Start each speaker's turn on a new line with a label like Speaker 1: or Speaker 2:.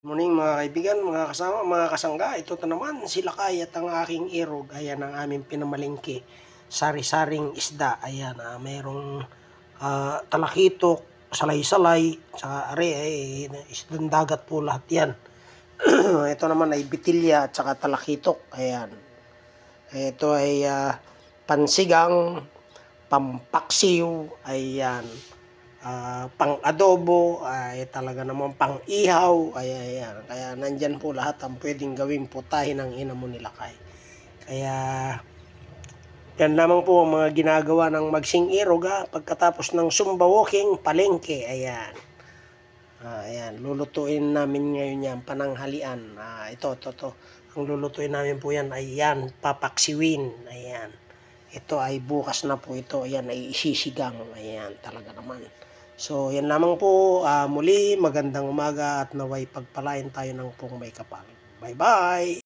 Speaker 1: Morning mga kaibigan, mga kasama, mga kasangga. Ito na naman si Lakay at ang aking irog. Ayan ang aming pinamalingki. Sari-saring isda. Ayan, mayroong talakitok, salay-salay, saka are, isdang dagat po lahat yan. Ito naman ay bitilya at saka talakitok. Ayan. Ito ay pansigang, pampaksiw, ayan. Pang-adobo, ay talaga naman pang-ihaw, ayan. Kaya nandyan po lahat ang pwedeng gawing putahe ng ina mo ni Lakay. Kaya yan lamang po ang mga ginagawa ng Magsing Irog pagkatapos ng Zumba walking, palengke, ayan. Ayan, lulutuin namin ngayon yan, pananghalian. Ito. Ang lulutuin namin po yan ay yan, papaksiwin, ayan. Ito ay bukas na po ito, ayan ay isisigang, ayan talaga naman. So yan lamang po, muli magandang umaga at naway pagpalain tayo ng pong may kapal. Bye bye!